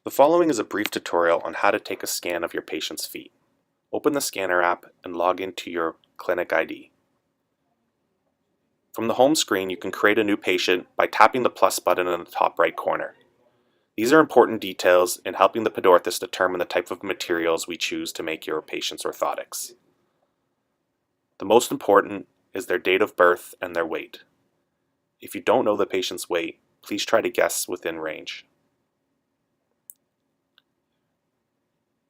The following is a brief tutorial on how to take a scan of your patient's feet. Open the scanner app and log into your clinic ID. From the home screen, you can create a new patient by tapping the plus button in the top right corner. These are important details in helping the podorthist determine the type of materials we choose to make your patient's orthotics. The most important is their date of birth and their weight. If you don't know the patient's weight, please try to guess within range.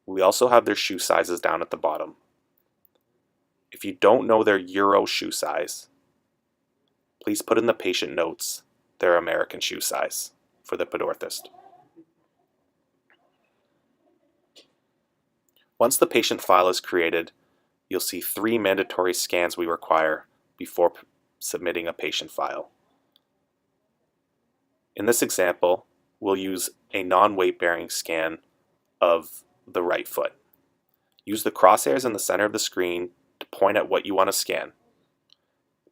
We also have their shoe sizes down at the bottom. If you don't know their Euro shoe size, please put in the patient notes their American shoe size for the podorthist. Once the patient file is created, you'll see 3 mandatory scans we require before submitting a patient file. In this example, we'll use a non-weight-bearing scan of the right foot. Use the crosshairs in the center of the screen to point at what you want to scan.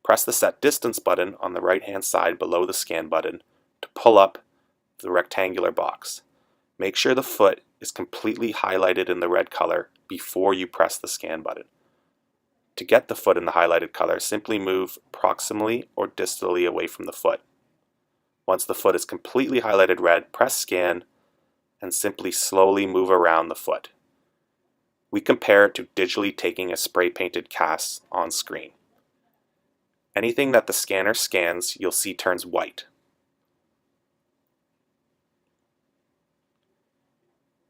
Press the Set Distance button on the right-hand side below the Scan button to pull up the rectangular box. Make sure the foot is completely highlighted in the red color before you press the Scan button. To get the foot in the highlighted color, simply move proximally or distally away from the foot. Once the foot is completely highlighted red, press Scan and simply slowly move around the foot. We compare it to digitally taking a spray-painted cast on screen. Anything that the scanner scans, you'll see turns white.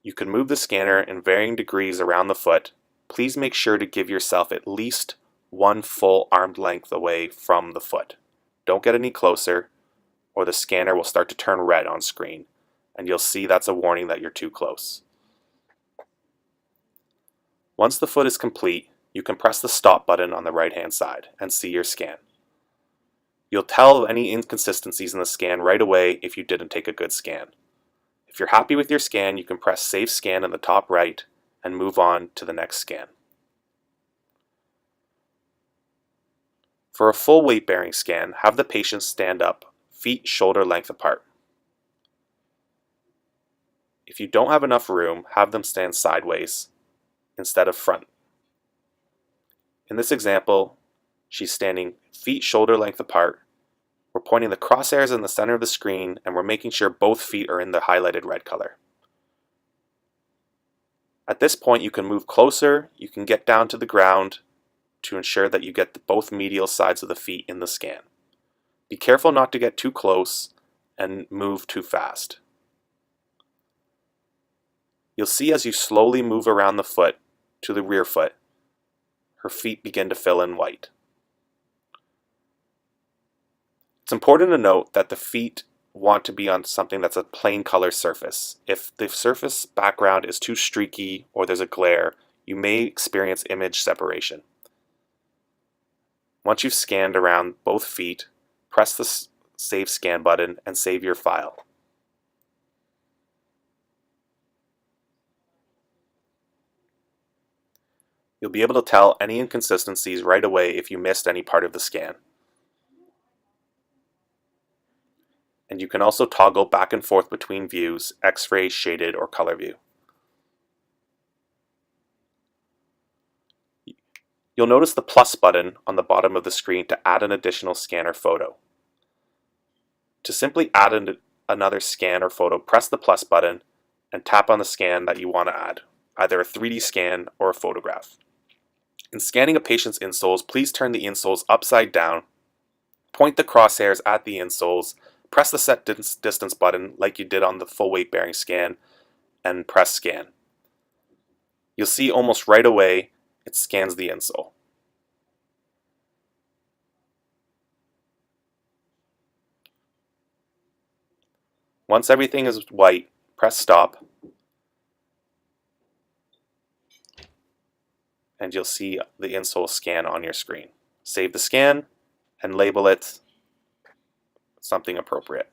You can move the scanner in varying degrees around the foot. Please make sure to give yourself at least 1 full arm length away from the foot. Don't get any closer, or the scanner will start to turn red on screen, and you'll see that's a warning that you're too close. Once the foot is complete, you can press the Stop button on the right-hand side and see your scan. You'll tell any inconsistencies in the scan right away if you didn't take a good scan. If you're happy with your scan, you can press Save Scan in the top right and move on to the next scan. For a full weight-bearing scan, have the patient stand up, feet shoulder length apart. If you don't have enough room, have them stand sideways instead of front. In this example, she's standing feet shoulder length apart. We're pointing the crosshairs in the center of the screen, and we're making sure both feet are in the highlighted red color. At this point, you can move closer, you can get down to the ground to ensure that you get both medial sides of the feet in the scan. Be careful not to get too close and move too fast. You'll see as you slowly move around the foot to the rear foot, her feet begin to fill in white. It's important to note that the feet want to be on something that's a plain color surface. If the surface background is too streaky or there's a glare, you may experience image separation. Once you've scanned around both feet, press the Save Scan button and save your file. You'll be able to tell any inconsistencies right away if you missed any part of the scan. And you can also toggle back and forth between views, X-ray, shaded, or color view. You'll notice the plus button on the bottom of the screen to add an additional scan or photo. To simply add another scan or photo, press the plus button and tap on the scan that you want to add, either a 3D scan or a photograph. In scanning a patient's insoles, please turn the insoles upside down, point the crosshairs at the insoles, press the Set Distance button like you did on the full weight bearing scan, and press Scan. You'll see almost right away it scans the insole. Once everything is white, press Stop, and you'll see the insole scan on your screen. Save the scan and label it something appropriate.